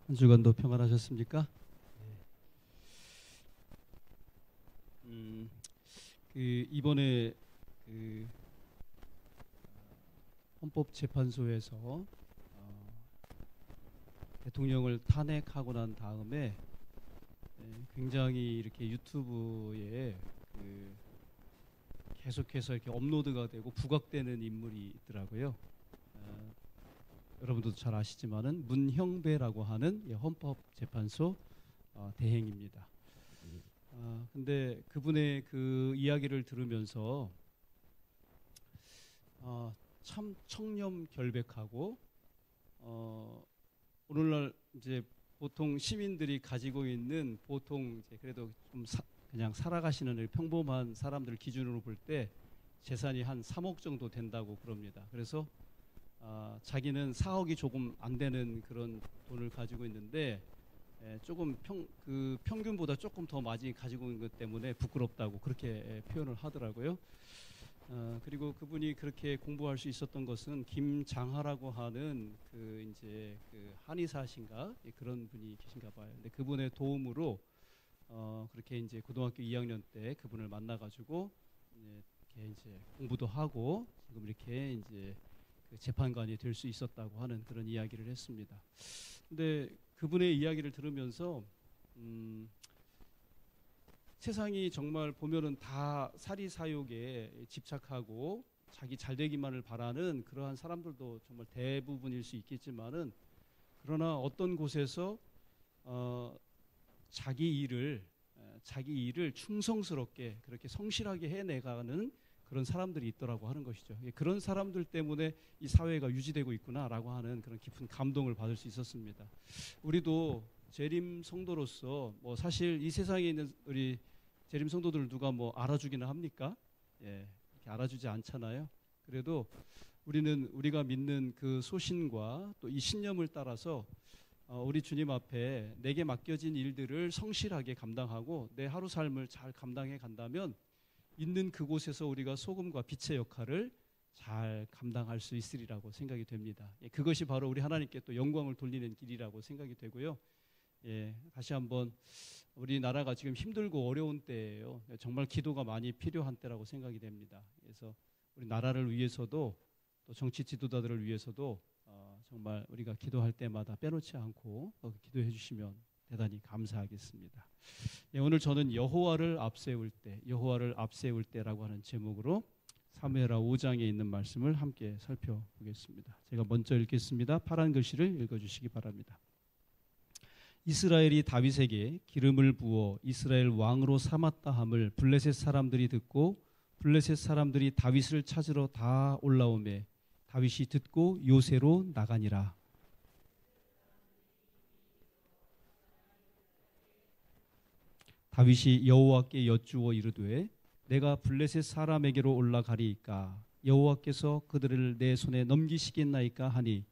한 주간도 평안하셨습니까? 이번에 헌법재판소에서 대통령을 탄핵하고 난 다음에 굉장히 이렇게 유튜브에 계속해서 이렇게 업로드가 되고 부각되는 인물이 있더라고요. 여러분도 잘 아시지만은 문형배라고 하는 헌법재판소 대행입니다. 근데 그분의 그 이야기를 들으면서 참 청렴결백하고 오늘날 이제 보통 시민들이 가지고 있는 보통 이제 그래도 좀 그냥 살아가시는 평범한 사람들 기준으로 볼 때 재산이 한 3억 정도 된다고 그럽니다. 그래서 자기는 4억이 조금 안 되는 그런 돈을 가지고 있는데 조금 평균보다 조금 더 많이 가지고 있는 것 때문에 부끄럽다고 그렇게 표현을 하더라고요. 그리고 그분이 그렇게 공부할 수 있었던 것은 김장하라고 하는 이제 한의사신가 그런 분이 계신가 봐요. 근데 그분의 도움으로 그렇게 이제 고등학교 2학년 때 그분을 만나가지고 이렇게 이제 공부도 하고 지금 이렇게 이제 재판관이 될 수 있었다고 하는 그런 이야기를 했습니다. 근데 그분의 이야기를 들으면서 세상이 정말 보면은 다 사리사욕에 집착하고 자기 잘 되기만을 바라는 그러한 사람들도 정말 대부분일 수 있겠지만은 그러나 어떤 곳에서 자기 일을 충성스럽게 그렇게 성실하게 해내가는 그런 사람들이 있더라고 하는 것이죠. 그런 사람들 때문에 이 사회가 유지되고 있구나라고 하는 그런 깊은 감동을 받을 수 있었습니다. 우리도 재림 성도로서 뭐 사실 이 세상에 있는 우리 재림 성도들 누가 뭐 알아주기는 합니까? 이렇게 알아주지 않잖아요. 그래도 우리가 믿는 그 소신과 또 이 신념을 따라서 우리 주님 앞에 내게 맡겨진 일들을 성실하게 감당하고 내 하루 삶을 잘 감당해 간다면 있는 그곳에서 우리가 소금과 빛의 역할을 잘 감당할 수 있으리라고 생각이 됩니다. 그것이 바로 우리 하나님께 또 영광을 돌리는 길이라고 생각이 되고요. 다시 한번 우리나라가 지금 힘들고 어려운 때예요. 정말 기도가 많이 필요한 때라고 생각이 됩니다. 그래서 우리 나라를 위해서도 또 정치 지도자들을 위해서도 정말 우리가 기도할 때마다 빼놓지 않고 기도해 주시면 대단히 감사하겠습니다. 오늘 저는 여호와를 앞세울 때라고 하는 제목으로 사무엘하 5장에 있는 말씀을 함께 살펴보겠습니다. 제가 먼저 읽겠습니다. 파란 글씨를 읽어주시기 바랍니다. 이스라엘이 다윗에게 기름을 부어 이스라엘 왕으로 삼았다 함을 블레셋 사람들이 듣고 블레셋 사람들이 다윗을 찾으러 다 올라오매 다윗이 듣고 요새로 나가니라. 다윗이 여호와께 여쭈어 이르되 내가 블레셋 사람에게로 올라가리이까 여호와께서 그들을 내 손에 넘기시겠나이까 하니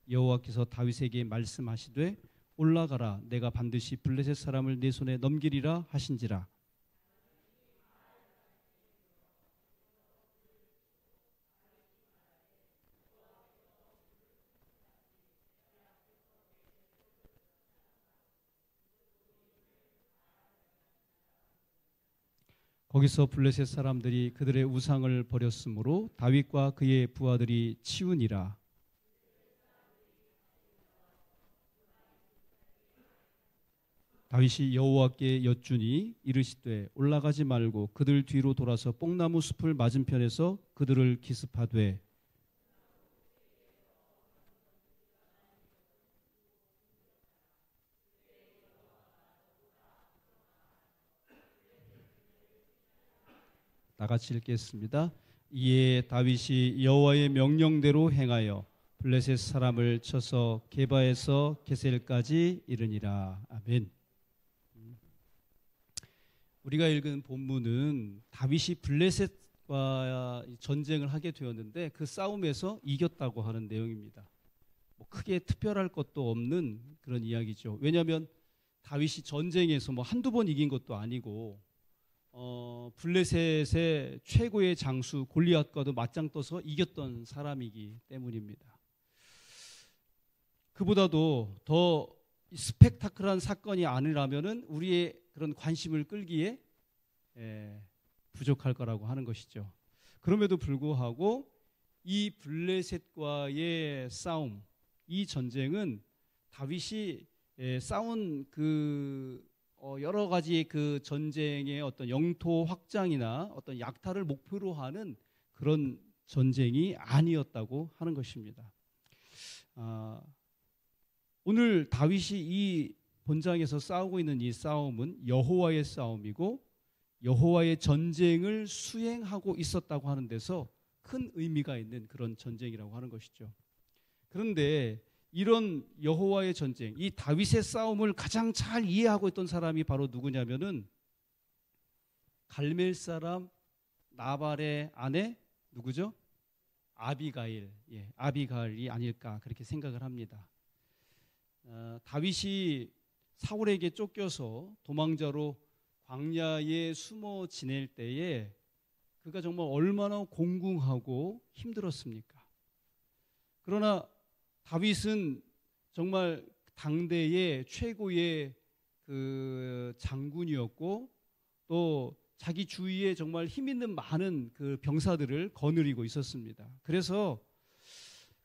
여호와께서 다윗에게 말씀하시되 올라가라 내가 반드시 블레셋 사람을 내 손에 넘기리라 하신지라. 거기서 블레셋 사람들이 그들의 우상을 버렸으므로 다윗과 그의 부하들이 치우니라. 다윗이 여호와께 여쭈니 이르시되 올라가지 말고 그들 뒤로 돌아서 뽕나무 숲을 맞은편에서 그들을 기습하되 다 같이 읽겠습니다. 이에 다윗이 여호와의 명령대로 행하여 블레셋 사람을 쳐서 게바에서 게셀까지 이르니라. 아멘. 우리가 읽은 본문은 다윗이 블레셋과 전쟁을 하게 되었는데 그 싸움에서 이겼다고 하는 내용입니다. 뭐 크게 특별할 것도 없는 그런 이야기죠. 왜냐하면 다윗이 전쟁에서 뭐 한두 번 이긴 것도 아니고 블레셋의 최고의 장수 골리앗과도 맞짱 떠서 이겼던 사람이기 때문입니다. 그보다도 더 스펙타클한 사건이 아니라면은 우리의 그런 관심을 끌기에 부족할 거라고 하는 것이죠. 그럼에도 불구하고 이 블레셋과의 싸움, 이 전쟁은 다윗이 싸운 그 여러 가지 그 전쟁의 어떤 영토 확장이나 어떤 약탈을 목표로 하는 그런 전쟁이 아니었다고 하는 것입니다. 오늘 다윗이 이 본장에서 싸우고 있는 이 싸움은 여호와의 싸움이고 여호와의 전쟁을 수행하고 있었다고 하는 데서 큰 의미가 있는 그런 전쟁이라고 하는 것이죠. 그런데 이런 여호와의 전쟁, 이 다윗의 싸움을 가장 잘 이해하고 있던 사람이 바로 누구냐면은 갈멜 사람 나발의 아내 누구죠? 아비가일, 아비가일이 아닐까 그렇게 생각을 합니다. 다윗이 사울에게 쫓겨서 도망자로 광야에 숨어 지낼 때에 그가 정말 얼마나 공궁하고 힘들었습니까? 그러나 다윗은 정말 당대의 최고의 그 장군이었고 또 자기 주위에 정말 힘 있는 많은 그 병사들을 거느리고 있었습니다. 그래서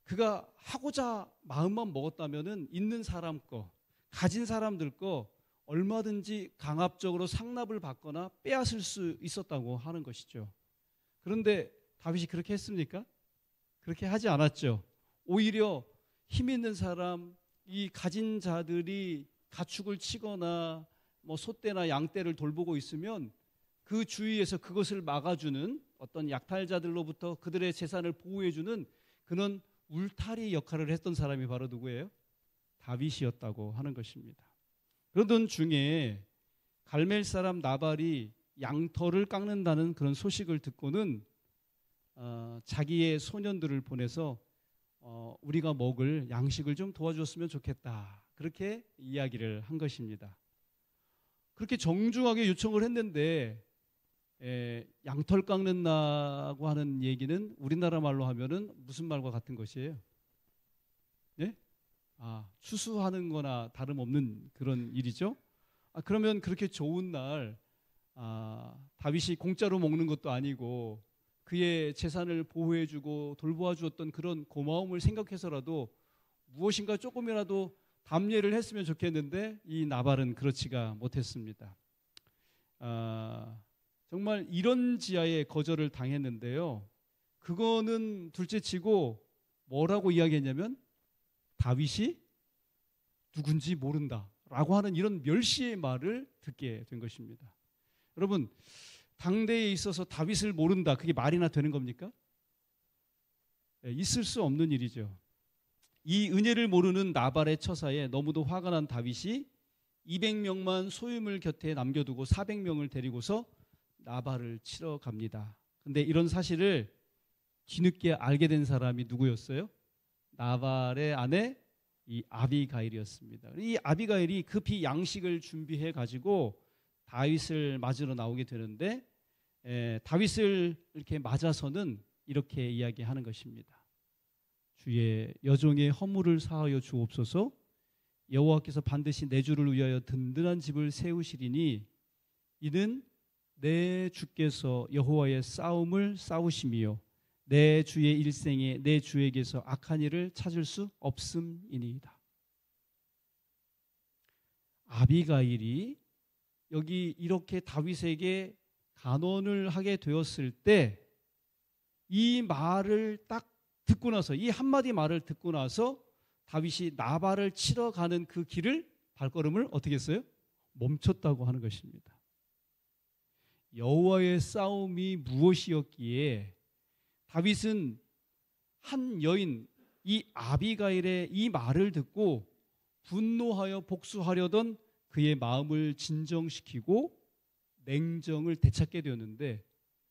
그가 하고자 마음만 먹었다면은 있는 사람 거, 가진 사람들 거 얼마든지 강압적으로 상납을 받거나 빼앗을 수 있었다고 하는 것이죠. 그런데 다윗이 그렇게 했습니까? 그렇게 하지 않았죠. 오히려 힘 있는 사람, 이 가진 자들이 가축을 치거나 뭐 소떼나 양떼를 돌보고 있으면 그 주위에서 그것을 막아주는 어떤 약탈자들로부터 그들의 재산을 보호해주는 그런 울타리 역할을 했던 사람이 바로 누구예요? 다윗이었다고 하는 것입니다. 그러던 중에 갈멜 사람 나발이 양털을 깎는다는 그런 소식을 듣고는 자기의 소년들을 보내서 우리가 먹을 양식을 좀 도와줬으면 좋겠다. 그렇게 이야기를 한 것입니다. 그렇게 정중하게 요청을 했는데 양털 깎는다고 하는 얘기는 우리나라 말로 하면은 무슨 말과 같은 것이에요? 예? 추수하는 거나 다름없는 그런 일이죠. 그러면 그렇게 좋은 날 다윗이 공짜로 먹는 것도 아니고 그의 재산을 보호해주고 돌보아 주었던 그런 고마움을 생각해서라도 무엇인가 조금이라도 담례를 했으면 좋겠는데 이 나발은 그렇지가 못했습니다. 정말 이런 지하에 거절을 당했는데요. 그거는 둘째치고 뭐라고 이야기했냐면 다윗이 누군지 모른다라고 하는 이런 멸시의 말을 듣게 된 것입니다. 여러분, 당대에 있어서 다윗을 모른다, 그게 말이나 되는 겁니까? 있을 수 없는 일이죠. 이 은혜를 모르는 나발의 처사에 너무도 화가 난 다윗이 200명만 소유물 곁에 남겨두고 400명을 데리고서 나발을 치러 갑니다. 근데 이런 사실을 뒤늦게 알게 된 사람이 누구였어요? 나발의 아내 이 아비가일이었습니다. 이 아비가일이 급히 양식을 준비해 가지고 다윗을 맞으러 나오게 되는데 다윗을 이렇게 맞아서는 이렇게 이야기하는 것입니다. 주의 여종의 허물을 사하여 주옵소서. 여호와께서 반드시 내 주를 위하여 든든한 집을 세우시리니 이는 내 주께서 여호와의 싸움을 싸우심이요 내 주의 일생에 내 주에게서 악한 일을 찾을 수 없음이니이다. 아비가일이 여기 이렇게 다윗에게 간언을 하게 되었을 때 이 말을 딱 듣고 나서 이 한마디 말을 듣고 나서 다윗이 나발을 치러 가는 그 길을 발걸음을 어떻게 했어요? 멈췄다고 하는 것입니다. 여호와의 싸움이 무엇이었기에 다윗은 한 여인 이 아비가일의 이 말을 듣고 분노하여 복수하려던 그의 마음을 진정시키고 냉정을 되찾게 되었는데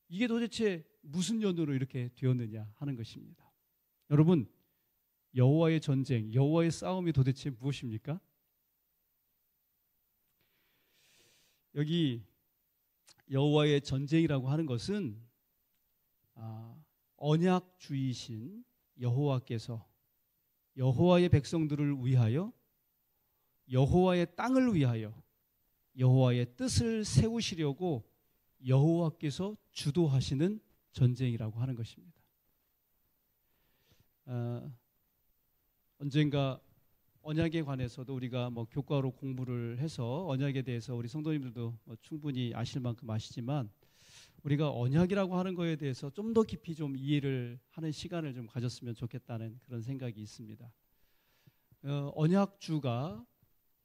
이게 도대체 무슨 연으로 이렇게 되었느냐 하는 것입니다. 여러분, 여호와의 전쟁, 여호와의 싸움이 도대체 무엇입니까? 여기 여호와의 전쟁이라고 하는 것은 언약주이신 여호와께서 여호와의 백성들을 위하여 여호와의 땅을 위하여 여호와의 뜻을 세우시려고 여호와께서 주도하시는 전쟁이라고 하는 것입니다. 언젠가 언약에 관해서도 우리가 교과로 공부를 해서 언약에 대해서 우리 성도님들도 충분히 아실 만큼 아시지만, 우리가 언약이라고 하는 거에 대해서 좀 더 깊이 좀 이해를 하는 시간을 좀 가졌으면 좋겠다는 그런 생각이 있습니다. 언약주가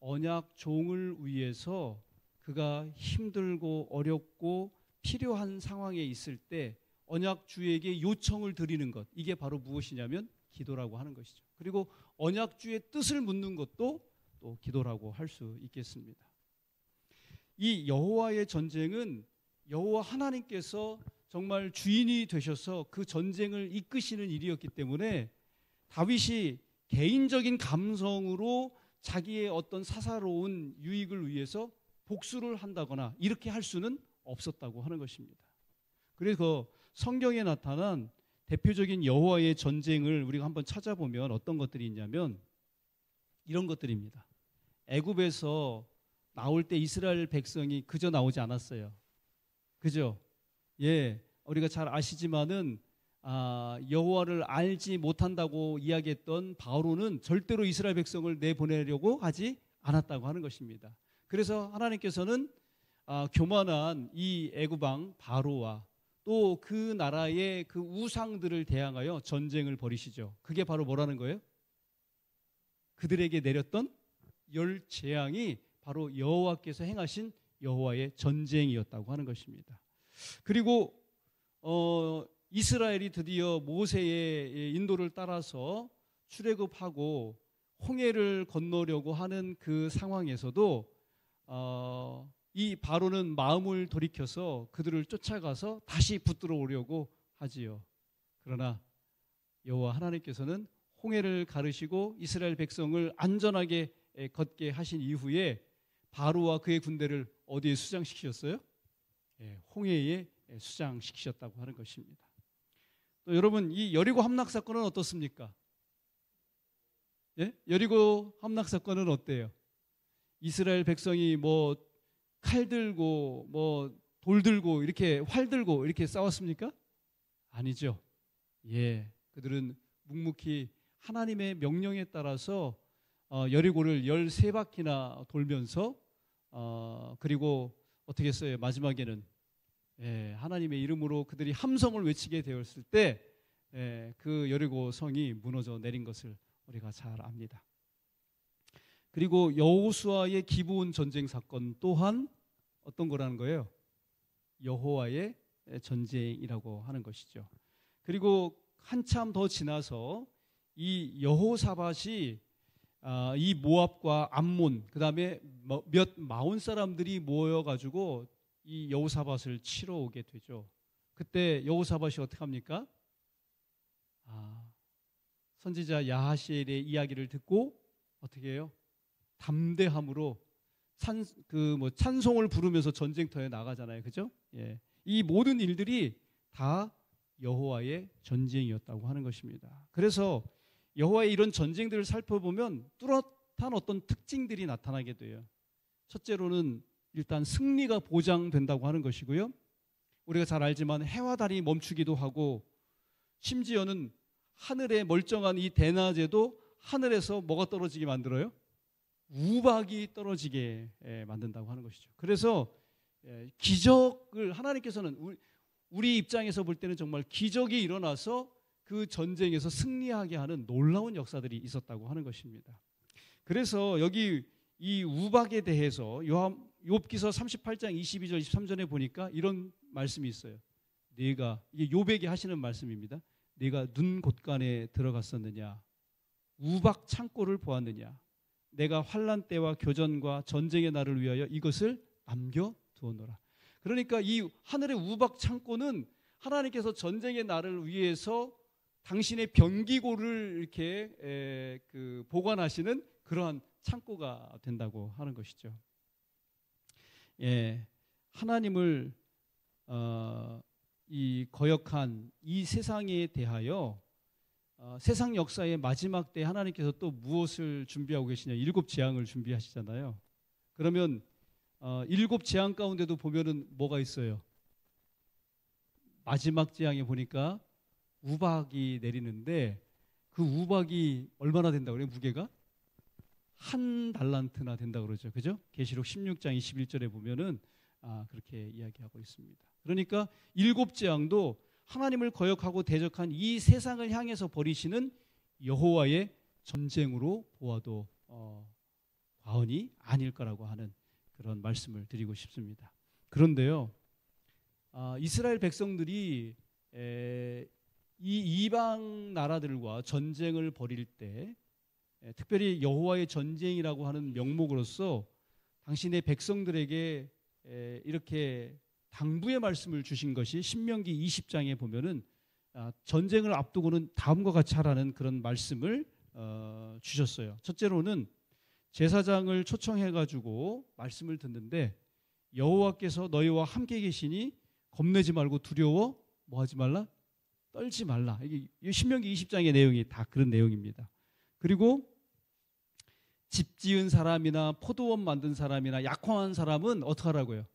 언약 종을 위해서 그가 힘들고 어렵고 필요한 상황에 있을 때 언약주에게 요청을 드리는 것, 이게 바로 무엇이냐면 기도라고 하는 것이죠. 그리고 언약주의 뜻을 묻는 것도 또 기도라고 할 수 있겠습니다. 이 여호와의 전쟁은 여호와 하나님께서 정말 주인이 되셔서 그 전쟁을 이끄시는 일이었기 때문에 다윗이 개인적인 감성으로 자기의 어떤 사사로운 유익을 위해서 복수를 한다거나 이렇게 할 수는 없었다고 하는 것입니다. 그래서 성경에 나타난 대표적인 여호와의 전쟁을 우리가 한번 찾아보면 어떤 것들이 있냐면 이런 것들입니다. 애굽에서 나올 때 이스라엘 백성이 그저 나오지 않았어요. 그죠? 예, 우리가 잘 아시지만은 여호와를 알지 못한다고 이야기했던 바로는 절대로 이스라엘 백성을 내보내려고 하지 않았다고 하는 것입니다. 그래서 하나님께서는 교만한 이 애굽 왕 바로와 또 그 나라의 그 우상들을 대항하여 전쟁을 벌이시죠. 그게 바로 뭐라는 거예요? 그들에게 내렸던 열 재앙이 바로 여호와께서 행하신 여호와의 전쟁이었다고 하는 것입니다. 그리고 이스라엘이 드디어 모세의 인도를 따라서 출애굽하고 홍해를 건너려고 하는 그 상황에서도 이 바로는 마음을 돌이켜서 그들을 쫓아가서 다시 붙들어 오려고 하지요. 그러나 여호와 하나님께서는 홍해를 가르시고 이스라엘 백성을 안전하게 걷게 하신 이후에 바로와 그의 군대를 어디에 수장시키셨어요? 홍해에 수장시키셨다고 하는 것입니다. 또 여러분, 이 여리고 함락 사건은 어떻습니까? 여리고 함락 사건은 어때요? 이스라엘 백성이 칼 들고 돌 들고 이렇게 활 들고 이렇게 싸웠습니까? 아니죠. 그들은 묵묵히 하나님의 명령에 따라서 여리고를 13바퀴나 돌면서 그리고 어떻게 했어요? 마지막에는 하나님의 이름으로 그들이 함성을 외치게 되었을 때 그 여리고 성이 무너져 내린 것을 우리가 잘 압니다. 그리고 여호수아의 기브온 전쟁 사건 또한 어떤 거라는 거예요? 여호와의 전쟁이라고 하는 것이죠. 그리고 한참 더 지나서 이 여호사밧이 이 모압과 암몬, 그 다음에 몇 마온 사람들이 모여가지고 이 여호사밧을 치러 오게 되죠. 그때 여호사밧이 어떻게 합니까? 선지자 야하시엘의 이야기를 듣고 어떻게 해요? 담대함으로 찬송을 부르면서 전쟁터에 나가잖아요. 그죠? 이 모든 일들이 다 여호와의 전쟁이었다고 하는 것입니다. 그래서 여호와의 이런 전쟁들을 살펴보면 뚜렷한 어떤 특징들이 나타나게 돼요. 첫째로는 일단 승리가 보장된다고 하는 것이고요. 우리가 잘 알지만 해와 달이 멈추기도 하고 심지어는 하늘에 멀쩡한 이 대낮에도 하늘에서 뭐가 떨어지게 만들어요? 우박이 떨어지게 만든다고 하는 것이죠. 그래서 기적을 하나님께서는 우리 입장에서 볼 때는 정말 기적이 일어나서 그 전쟁에서 승리하게 하는 놀라운 역사들이 있었다고 하는 것입니다. 그래서 여기 이 우박에 대해서 욥기서 38장 22절 23절에 보니까 이런 말씀이 있어요. 이게 욥에게 하시는 말씀입니다. 네가 눈 곳간에 들어갔었느냐? 우박 창고를 보았느냐? 내가 환난 때와 교전과 전쟁의 날을 위하여 이것을 남겨두었노라. 그러니까 이 하늘의 우박 창고는 하나님께서 전쟁의 날을 위해서 당신의 병기고를 이렇게 보관하시는 그러한 창고가 된다고 하는 것이죠. 하나님을 이 거역한 이 세상에 대하여 세상 역사의 마지막 때 하나님께서 또 무엇을 준비하고 계시냐? 7 재앙을 준비하시잖아요. 그러면 7 재앙 가운데도 보면은 뭐가 있어요? 마지막 재앙에 보니까 우박이 내리는데 그 우박이 얼마나 된다고 그래요? 무게가? 1달란트나 된다고 그러죠. 그죠? 계시록 16장 21절에 보면은 그렇게 이야기하고 있습니다. 그러니까 7 재앙도 하나님을 거역하고 대적한 이 세상을 향해서 벌이시는 여호와의 전쟁으로 보아도 과언이 아닐 거라고 하는 그런 말씀을 드리고 싶습니다. 그런데요, 이스라엘 백성들이 이 이방 나라들과 전쟁을 벌일 때 특별히 여호와의 전쟁이라고 하는 명목으로서 당신의 백성들에게 이렇게 당부의 말씀을 주신 것이 신명기 20장에 보면은 전쟁을 앞두고는 다음과 같이 하라는 그런 말씀을 주셨어요. 첫째로는 제사장을 초청해가지고 말씀을 듣는데 여호와께서 너희와 함께 계시니 겁내지 말고 두려워 뭐하지 말라? 떨지 말라. 이게 신명기 20장의 내용이 다 그런 내용입니다. 그리고 집 지은 사람이나 포도원 만든 사람이나 약혼한 사람은 어떻게 하라고요?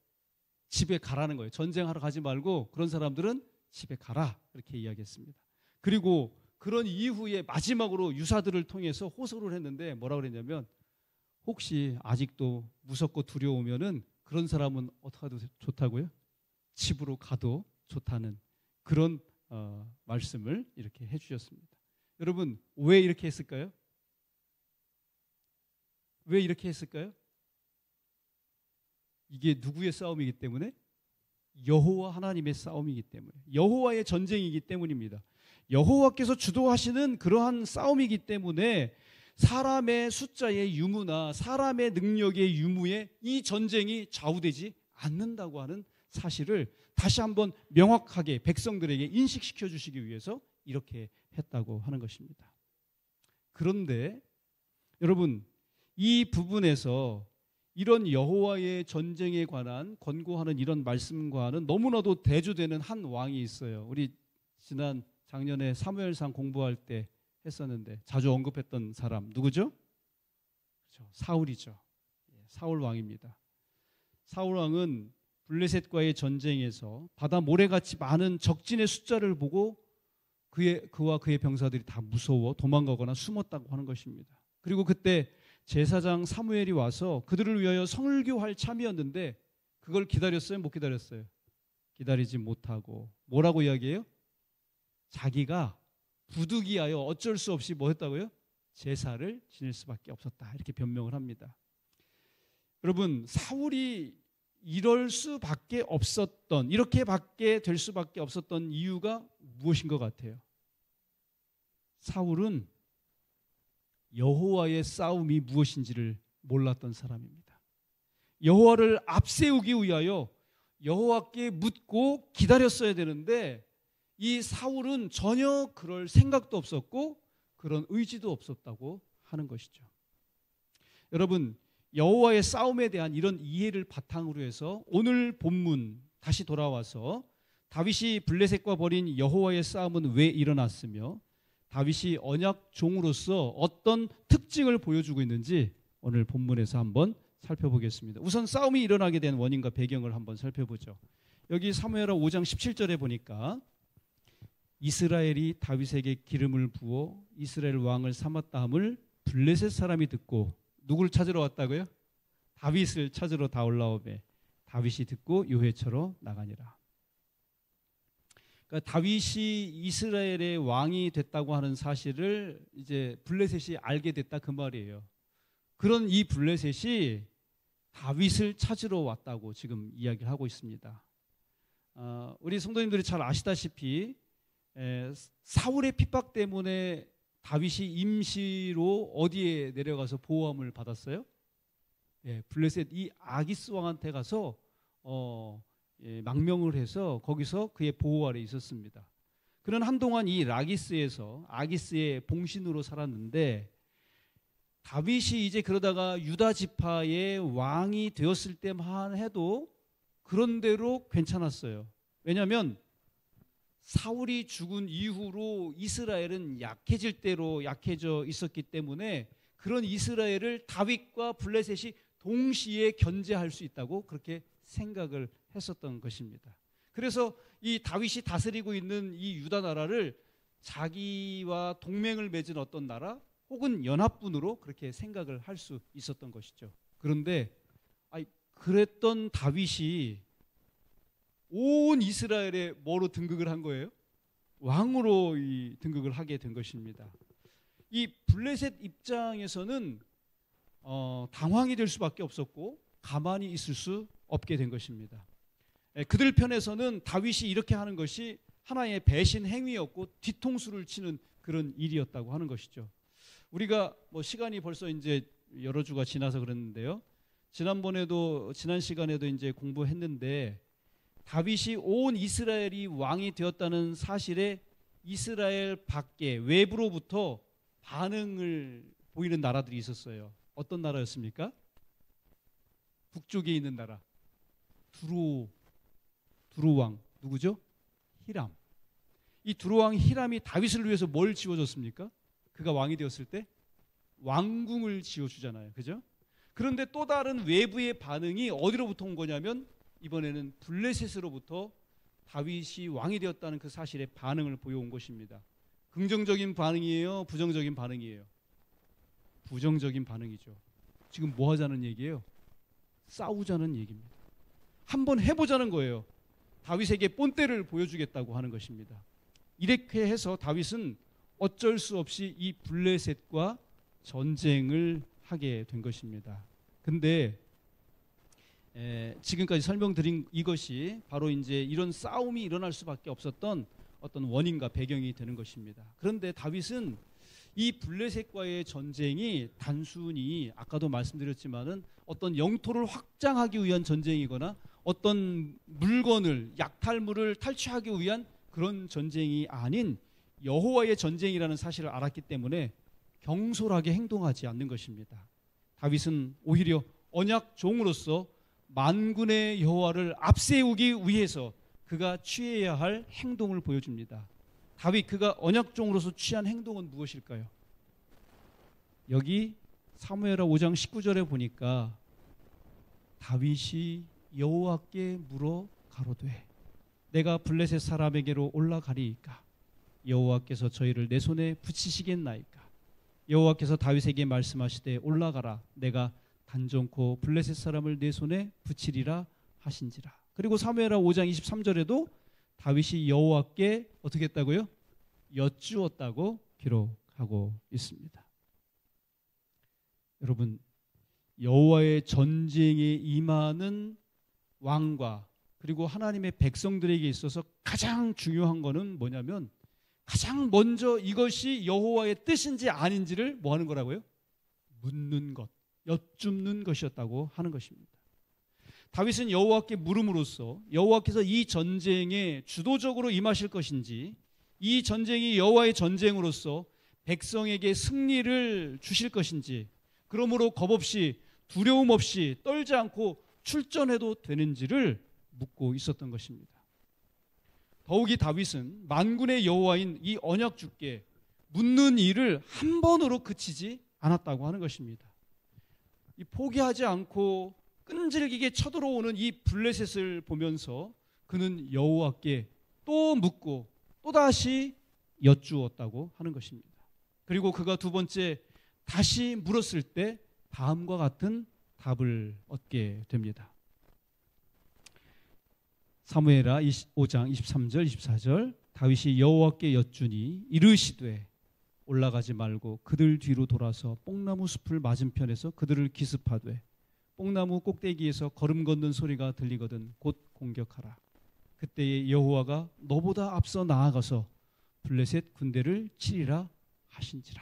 집에 가라는 거예요. 전쟁하러 가지 말고 그런 사람들은 집에 가라. 이렇게 이야기했습니다. 그리고 그런 이후에 마지막으로 유사들을 통해서 호소를 했는데 뭐라고 그랬냐면 혹시 아직도 무섭고 두려우면은 그런 사람은 어떻게 해도 좋다고요? 집으로 가도 좋다는 그런 말씀을 이렇게 해주셨습니다. 여러분 왜 이렇게 했을까요? 왜 이렇게 했을까요? 이게 누구의 싸움이기 때문에? 여호와 하나님의 싸움이기 때문에, 여호와의 전쟁이기 때문입니다. 여호와께서 주도하시는 그러한 싸움이기 때문에 사람의 숫자의 유무나 사람의 능력의 유무에 이 전쟁이 좌우되지 않는다고 하는 사실을 다시 한번 명확하게 백성들에게 인식시켜 주시기 위해서 이렇게 했다고 하는 것입니다. 그런데 여러분 이 부분에서 이런 여호와의 전쟁에 관한 권고하는 이런 말씀과는 너무나도 대조되는 한 왕이 있어요. 우리 지난 작년에 사무엘상 공부할 때 했었는데 자주 언급했던 사람 누구죠? 그렇죠. 사울이죠. 사울 왕입니다. 사울 왕은 블레셋과의 전쟁에서 바다 모래같이 많은 적진의 숫자를 보고 그와 그의 병사들이 다 무서워 도망가거나 숨었다고 하는 것입니다. 그리고 그때 제사장 사무엘이 와서 그들을 위하여 설교할 참이었는데 그걸 기다렸어요? 못 기다렸어요? 기다리지 못하고 뭐라고 이야기해요? 자기가 부득이하여 어쩔 수 없이 뭐 했다고요? 제사를 지낼 수밖에 없었다 이렇게 변명을 합니다. 여러분 사울이 이럴 수밖에 없었던 이렇게밖에 될 수밖에 없었던 이유가 무엇인 것 같아요? 사울은 여호와의 싸움이 무엇인지를 몰랐던 사람입니다. 여호와를 앞세우기 위하여 여호와께 묻고 기다렸어야 되는데 이 사울은 전혀 그럴 생각도 없었고 그런 의지도 없었다고 하는 것이죠. 여러분 여호와의 싸움에 대한 이런 이해를 바탕으로 해서 오늘 본문 다시 돌아와서 다윗이 블레셋과 벌인 여호와의 싸움은 왜 일어났으며 다윗이 언약 종으로서 어떤 특징을 보여주고 있는지 오늘 본문에서 한번 살펴보겠습니다. 우선 싸움이 일어나게 된 원인과 배경을 한번 살펴보죠. 여기 사무엘하 5장 17절에 보니까 이스라엘이 다윗에게 기름을 부어 이스라엘 왕을 삼았다함을 블레셋 사람이 듣고 누구를 찾으러 왔다고요? 다윗을 찾으러 다 올라오매 다윗이 듣고 요회처로 나가니라. 그러니까 다윗이 이스라엘의 왕이 됐다고 하는 사실을 이제 블레셋이 알게 됐다 그 말이에요. 그런 이 블레셋이 다윗을 찾으러 왔다고 지금 이야기를 하고 있습니다. 우리 성도님들이 잘 아시다시피 사울의 핍박 때문에 다윗이 임시로 어디에 내려가서 보호함을 받았어요? 블레셋 이 아기스 왕한테 가서 망명을 해서 거기서 그의 보호 아래 있었습니다. 그는 한동안 이 라기스에서 아기스의 봉신으로 살았는데 다윗이 이제 그러다가 유다 지파의 왕이 되었을 때만 해도 그런 대로 괜찮았어요. 왜냐하면 사울이 죽은 이후로 이스라엘은 약해질 대로 약해져 있었기 때문에 그런 이스라엘을 다윗과 블레셋이 동시에 견제할 수 있다고 그렇게 생각을 했었던 것입니다. 그래서 이 다윗이 다스리고 있는 이 유다 나라를 자기와 동맹을 맺은 어떤 나라 혹은 연합군으로 그렇게 생각을 할 수 있었던 것이죠. 그런데 그랬던 다윗이 온 이스라엘에 뭐로 등극을 한 거예요? 왕으로 등극을 하게 된 것입니다. 이 블레셋 입장에서는 당황이 될 수밖에 없었고 가만히 있을 수 없게 된 것입니다. 그들 편에서는 다윗이 이렇게 하는 것이 하나의 배신 행위였고 뒤통수를 치는 그런 일이었다고 하는 것이죠. 우리가 시간이 벌써 이제 여러 주가 지나서 그랬는데요. 지난 시간에도 이제 공부했는데 다윗이 온 이스라엘이 왕이 되었다는 사실에 이스라엘 밖에 외부로부터 반응을 보이는 나라들이 있었어요. 어떤 나라였습니까? 북쪽에 있는 나라. 두로 왕 누구죠? 히람. 이 두로 왕 히람이 다윗을 위해서 뭘 지어줬습니까? 그가 왕이 되었을 때 왕궁을 지어주잖아요. 그죠? 그런데 또 다른 외부의 반응이 어디로부터 온 거냐면 이번에는 블레셋으로부터 다윗이 왕이 되었다는 그 사실에 반응을 보여온 것입니다. 긍정적인 반응이에요? 부정적인 반응이에요? 부정적인 반응이죠. 지금 뭐 하자는 얘기예요? 싸우자는 얘기입니다. 한번 해보자는 거예요. 다윗에게 본때를 보여주겠다고 하는 것입니다. 이렇게 해서 다윗은 어쩔 수 없이 이 블레셋과 전쟁을 하게 된 것입니다. 근데 지금까지 설명드린 이것이 바로 이제 이런 싸움이 일어날 수밖에 없었던 어떤 원인과 배경이 되는 것입니다. 그런데 다윗은 이 블레셋과의 전쟁이 단순히 아까도 말씀드렸지만은 어떤 영토를 확장하기 위한 전쟁이거나 어떤 물건을 약탈물을 탈취하기 위한 그런 전쟁이 아닌 여호와의 전쟁이라는 사실을 알았기 때문에 경솔하게 행동하지 않는 것입니다. 다윗은 오히려 언약 종으로서 만군의 여호와를 앞세우기 위해서 그가 취해야 할 행동을 보여줍니다. 다윗 그가 언약 종으로서 취한 행동은 무엇일까요? 여기 사무엘하 5장 19절에 보니까 다윗이 여호와께 물어 가로되 내가 블레셋 사람에게로 올라가리이까 여호와께서 저희를 내 손에 붙이시겠나이까 여호와께서 다윗에게 말씀하시되 올라가라 내가 단정코 블레셋 사람을 내 손에 붙이리라 하신지라. 그리고 사무엘하 5장 23절에도 다윗이 여호와께 어떻게 했다고요? 여쭈었다고 기록하고 있습니다. 여러분, 여호와의 전쟁에 임하는 왕과 그리고 하나님의 백성들에게 있어서 가장 중요한 것은 뭐냐면 가장 먼저 이것이 여호와의 뜻인지 아닌지를 뭐 하는 거라고요? 묻는 것, 여쭙는 것이었다고 하는 것입니다. 다윗은 여호와께 물음으로써 여호와께서 이 전쟁에 주도적으로 임하실 것인지 이 전쟁이 여호와의 전쟁으로서 백성에게 승리를 주실 것인지 그러므로 겁없이 두려움 없이 떨지 않고 출전해도 되는지를 묻고 있었던 것입니다. 더욱이 다윗은 만군의 여호와인 이 언약주께 묻는 일을 한 번으로 그치지 않았다고 하는 것입니다. 이 포기하지 않고 끈질기게 쳐들어오는 이 블레셋을 보면서 그는 여호와께 또 묻고 또다시 여쭈었다고 하는 것입니다. 그리고 그가 두 번째 다시 물었을 때 다음과 같은 답을 얻게 됩니다. 사무엘하 5장 23절 24절 다윗이 여호와께 여쭈니 이르시되 올라가지 말고 그들 뒤로 돌아서 뽕나무 숲을 맞은편에서 그들을 기습하되 뽕나무 꼭대기에서 걸음 걷는 소리가 들리거든 곧 공격하라. 그때에 여호와가 너보다 앞서 나아가서 블레셋 군대를 치리라 하신지라.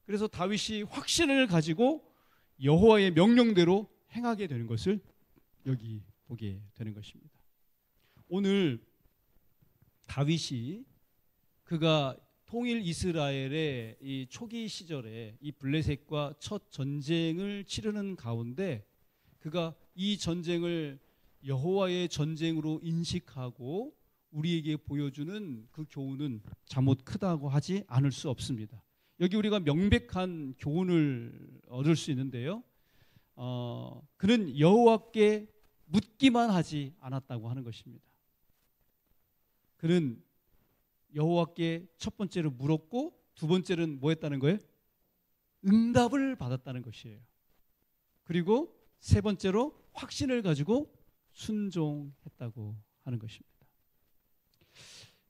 그래서 다윗이 확신을 가지고 여호와의 명령대로 행하게 되는 것을 여기 보게 되는 것입니다. 오늘 다윗이 그가 통일 이스라엘의 이 초기 시절에 이 블레셋과 첫 전쟁을 치르는 가운데 그가 이 전쟁을 여호와의 전쟁으로 인식하고 우리에게 보여주는 그 교훈은 잠옷 크다고 하지 않을 수 없습니다. 여기 우리가 명백한 교훈을 얻을 수 있는데요. 그는 여호와께 묻기만 하지 않았다고 하는 것입니다. 그는 여호와께 첫 번째로 물었고 두 번째는 뭐 했다는 거예요? 응답을 받았다는 것이에요. 그리고 세 번째로 확신을 가지고 순종했다고 하는 것입니다.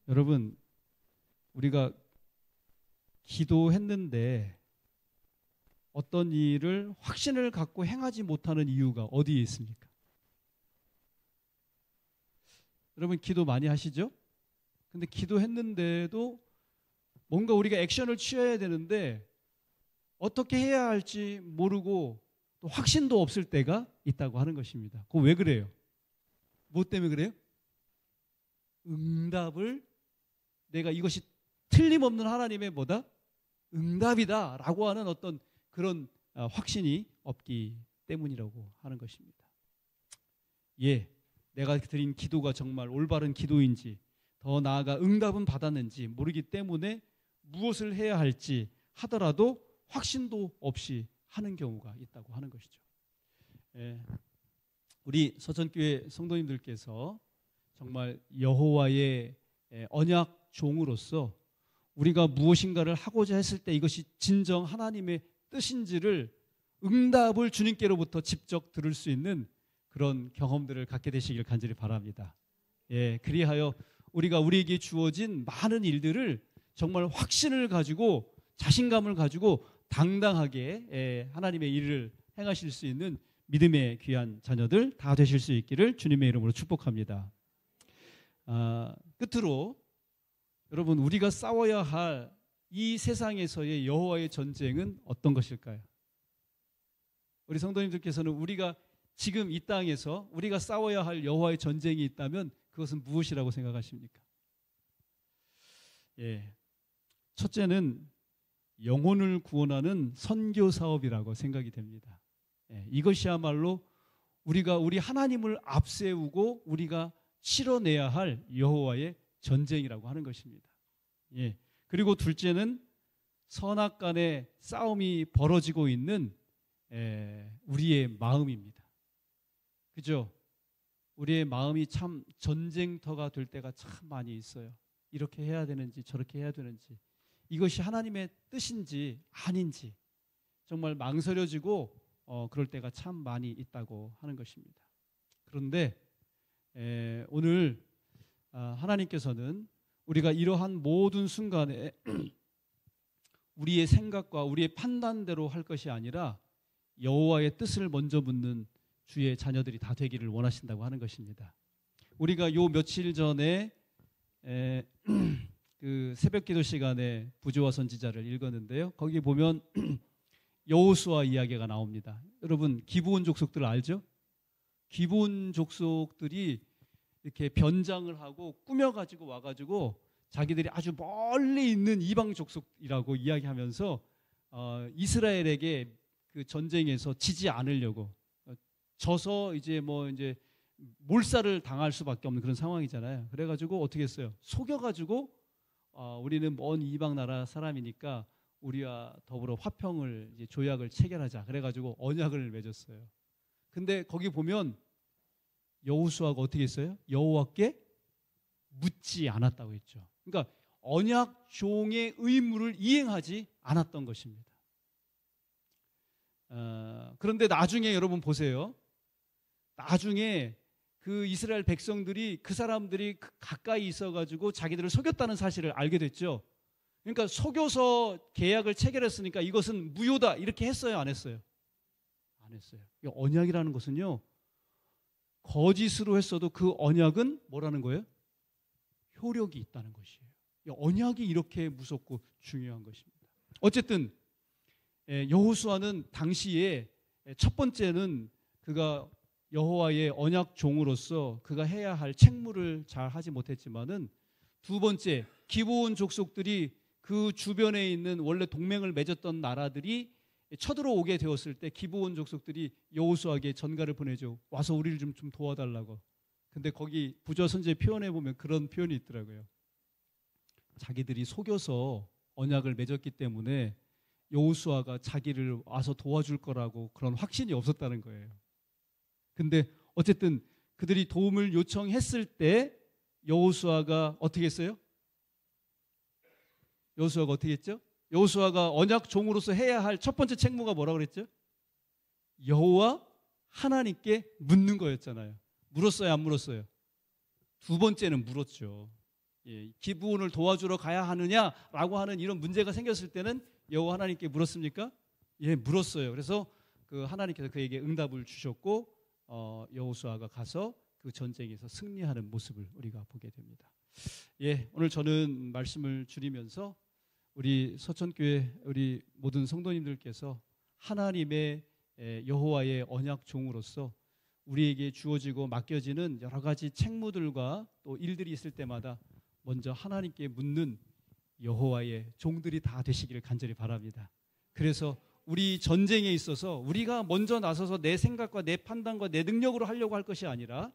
여러분, 우리가 기도했는데 어떤 일을 확신을 갖고 행하지 못하는 이유가 어디에 있습니까? 여러분 기도 많이 하시죠? 근데 기도했는데도 뭔가 우리가 액션을 취해야 되는데 어떻게 해야 할지 모르고 또 확신도 없을 때가 있다고 하는 것입니다. 그거 왜 그래요? 뭐 때문에 그래요? 응답을 내가 이것이 틀림없는 하나님의 뭐다? 응답이다 라고 하는 어떤 그런 확신이 없기 때문이라고 하는 것입니다. 예, 내가 드린 기도가 정말 올바른 기도인지 더 나아가 응답은 받았는지 모르기 때문에 무엇을 해야 할지 하더라도 확신도 없이 하는 경우가 있다고 하는 것이죠. 예, 우리 서천교회 성도님들께서 정말 여호와의 언약 종으로서 우리가 무엇인가를 하고자 했을 때 이것이 진정 하나님의 뜻인지를 응답을 주님께로부터 직접 들을 수 있는 그런 경험들을 갖게 되시길 간절히 바랍니다. 예, 그리하여 우리가 우리에게 주어진 많은 일들을 정말 확신을 가지고 자신감을 가지고 당당하게 하나님의 일을 행하실 수 있는 믿음의 귀한 자녀들 다 되실 수 있기를 주님의 이름으로 축복합니다. 끝으로 여러분 우리가 싸워야 할 이 세상에서의 여호와의 전쟁은 어떤 것일까요? 우리 성도님들께서는 우리가 지금 이 땅에서 우리가 싸워야 할 여호와의 전쟁이 있다면 그것은 무엇이라고 생각하십니까? 예, 첫째는 영혼을 구원하는 선교 사업이라고 생각이 됩니다. 예, 이것이야말로 우리가 우리 하나님을 앞세우고 우리가 치러내야 할 여호와의 전쟁이라고 하는 것입니다. 예, 그리고 둘째는 선악간의 싸움이 벌어지고 있는 우리의 마음입니다. 그죠? 우리의 마음이 참 전쟁터가 될 때가 참 많이 있어요. 이렇게 해야 되는지 저렇게 해야 되는지 이것이 하나님의 뜻인지 아닌지 정말 망설여지고 그럴 때가 참 많이 있다고 하는 것입니다. 그런데 오늘 하나님께서는 우리가 이러한 모든 순간에 우리의 생각과 우리의 판단대로 할 것이 아니라 여호와의 뜻을 먼저 묻는 주의 자녀들이 다 되기를 원하신다고 하는 것입니다. 우리가 요 며칠 전에 그 새벽기도 시간에 부조와 선지자를 읽었는데요. 거기 보면 여호수아 이야기가 나옵니다. 여러분 기브온 족속들 알죠? 기브온 족속들이 이렇게 변장을 하고 꾸며가지고 와가지고 자기들이 아주 멀리 있는 이방 족속이라고 이야기하면서 이스라엘에게 그 전쟁에서 지지 않으려고 져서 이제 몰살을 당할 수밖에 없는 그런 상황이잖아요. 그래가지고 어떻게 했어요? 속여가지고 우리는 먼 이방 나라 사람이니까 우리와 더불어 화평을 이제 조약을 체결하자. 그래가지고 언약을 맺었어요. 근데 거기 보면 여호수아가 어떻게 했어요? 여호와께 묻지 않았다고 했죠. 그러니까 언약 종의 의무를 이행하지 않았던 것입니다. 그런데 나중에 여러분 보세요. 나중에 그 이스라엘 백성들이 그 사람들이 가까이 있어가지고 자기들을 속였다는 사실을 알게 됐죠. 그러니까 속여서 계약을 체결했으니까 이것은 무효다 이렇게 했어요, 안 했어요? 안 했어요. 언약이라는 것은요, 거짓으로 했어도 그 언약은 뭐라는 거예요? 효력이 있다는 것이에요. 언약이 이렇게 무섭고 중요한 것입니다. 어쨌든 여호수아는 당시에 첫 번째는 그가 여호와의 언약 종으로서 그가 해야 할 책무를 잘 하지 못했지만은 두 번째 기브온 족속들이 그 주변에 있는 원래 동맹을 맺었던 나라들이 쳐들어오게 되었을 때 기브온 족속들이 여호수아에게 전가를 보내죠. 와서 우리를 좀 도와달라고. 근데 거기 부조선제 표현해 보면 그런 표현이 있더라고요. 자기들이 속여서 언약을 맺었기 때문에 여호수아가 자기를 와서 도와줄 거라고 그런 확신이 없었다는 거예요. 근데 어쨌든 그들이 도움을 요청했을 때 여호수아가 어떻게 했어요? 여호수아가 어떻게 했죠? 여호수아가 언약 종으로서 해야 할 첫 번째 책무가 뭐라고 그랬죠? 여호와 하나님께 묻는 거였잖아요. 물었어요, 안 물었어요? 두 번째는 물었죠. 예, 기브온을 도와주러 가야 하느냐라고 하는 이런 문제가 생겼을 때는 여호와 하나님께 물었습니까? 예, 물었어요. 그래서 그 하나님께서 그에게 응답을 주셨고 여호수아가 가서 그 전쟁에서 승리하는 모습을 우리가 보게 됩니다. 예, 오늘 저는 말씀을 줄이면서 우리 서천교회 우리 모든 성도님들께서 하나님의 여호와의 언약 종으로서 우리에게 주어지고 맡겨지는 여러 가지 책무들과 또 일들이 있을 때마다 먼저 하나님께 묻는 여호와의 종들이 다 되시기를 간절히 바랍니다. 그래서 우리 전쟁에 있어서 우리가 먼저 나서서 내 생각과 내 판단과 내 능력으로 하려고 할 것이 아니라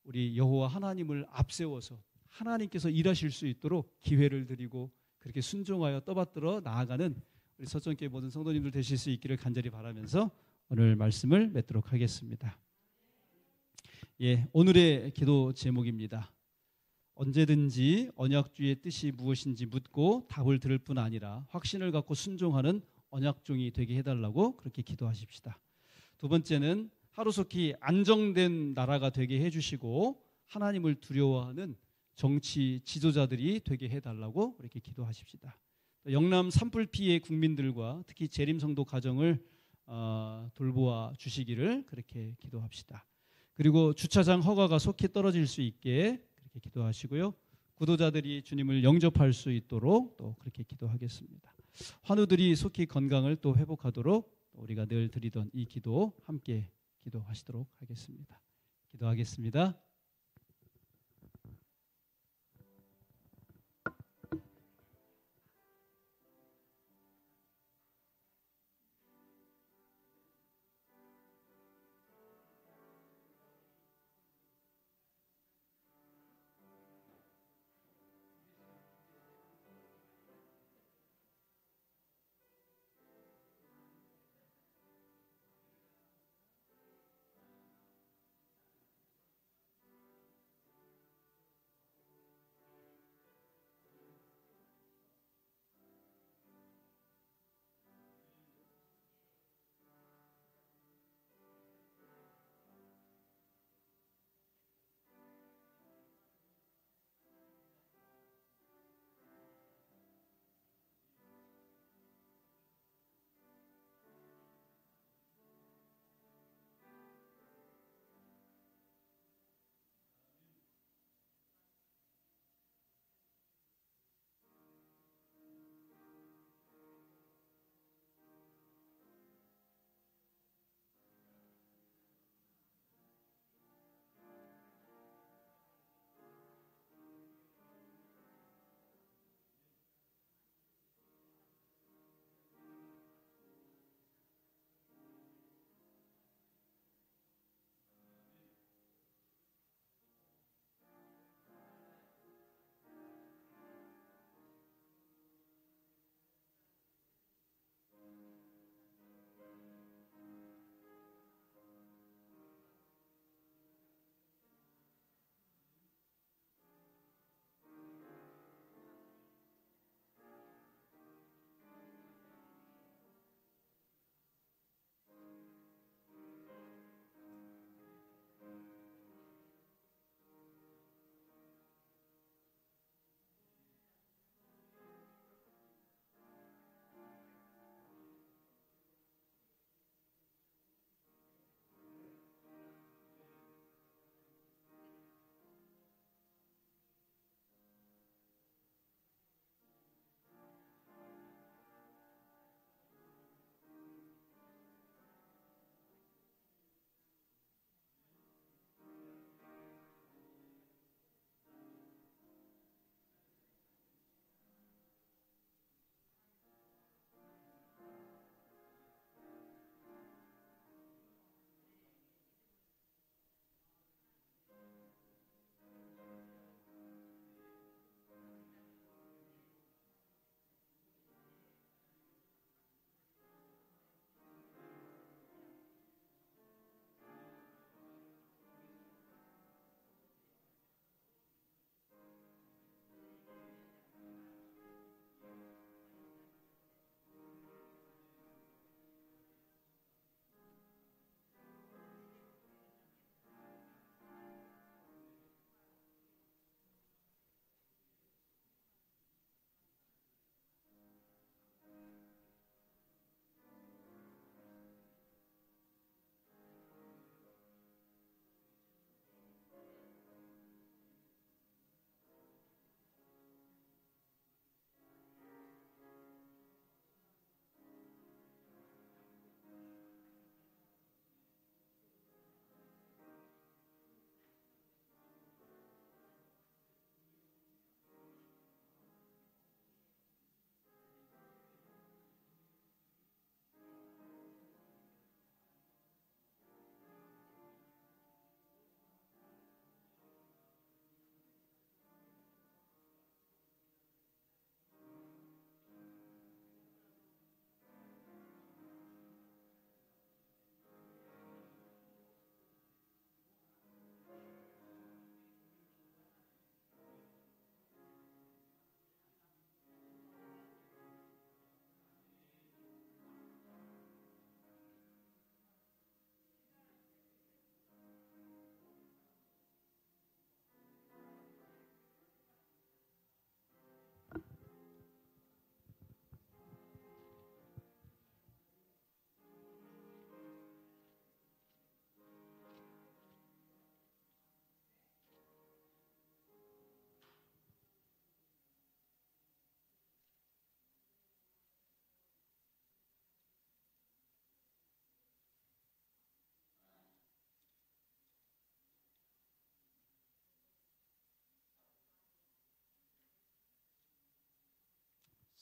우리 여호와 하나님을 앞세워서 하나님께서 일하실 수 있도록 기회를 드리고 그렇게 순종하여 떠받들어 나아가는 우리 서천교회 모든 성도님들 되실 수 있기를 간절히 바라면서 오늘 말씀을 맺도록 하겠습니다. 예, 오늘의 기도 제목입니다. 언제든지 언약주의 뜻이 무엇인지 묻고 답을 들을 뿐 아니라 확신을 갖고 순종하는 언약종이 되게 해달라고 그렇게 기도하십시다. 두 번째는 하루속히 안정된 나라가 되게 해주시고 하나님을 두려워하는 정치 지도자들이 되게 해달라고 그렇게 기도하십시다. 영남 산불 피해 국민들과 특히 재림성도 가정을 돌보아 주시기를 그렇게 기도합시다. 그리고 주차장 허가가 속히 떨어질 수 있게 그렇게 기도하시고요. 구도자들이 주님을 영접할 수 있도록 또 그렇게 기도하겠습니다. 환우들이 속히 건강을 또 회복하도록 우리가 늘 드리던 이 기도 함께 기도하시도록 하겠습니다. 기도하겠습니다.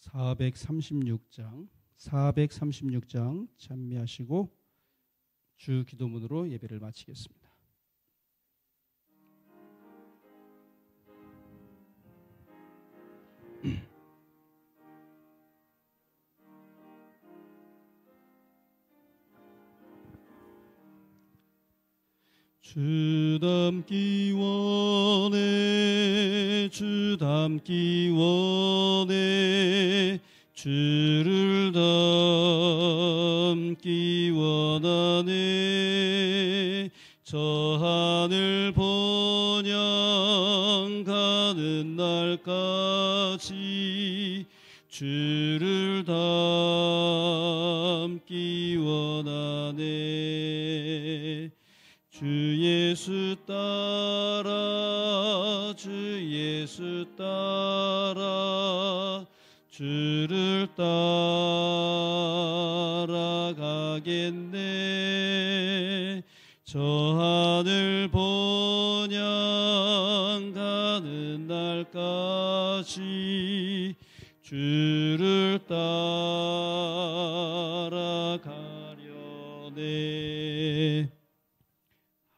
436장 찬미하시고 주 기도문으로 예배를 마치겠습니다. 주 닮기 원해 주 닮기 원해 주를 닮기 원하네 저 하늘 번영 가는 날까지 주를 닮기 원하네 주 예수 따라 주 예수 따라 주를 따라가겠네 저 하늘 번영 가는 날까지 주를 따라가려네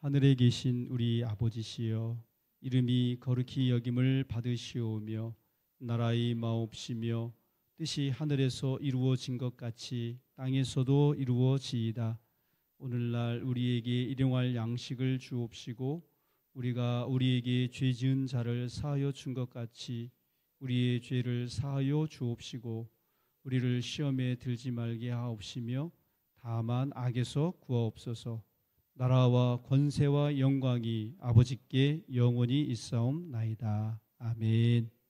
하늘에 계신 우리 아버지시여 이름이 거룩히 여김을 받으시오며 나라의 마옵시며 뜻이 하늘에서 이루어진 것 같이 땅에서도 이루어지이다. 오늘날 우리에게 일용할 양식을 주옵시고 우리가 우리에게 죄 지은 자를 사하여 준 것 같이 우리의 죄를 사하여 주옵시고 우리를 시험에 들지 말게 하옵시며 다만 악에서 구하옵소서. 나라와 권세와 영광이 아버지께 영원히 있사옵나이다. 아멘.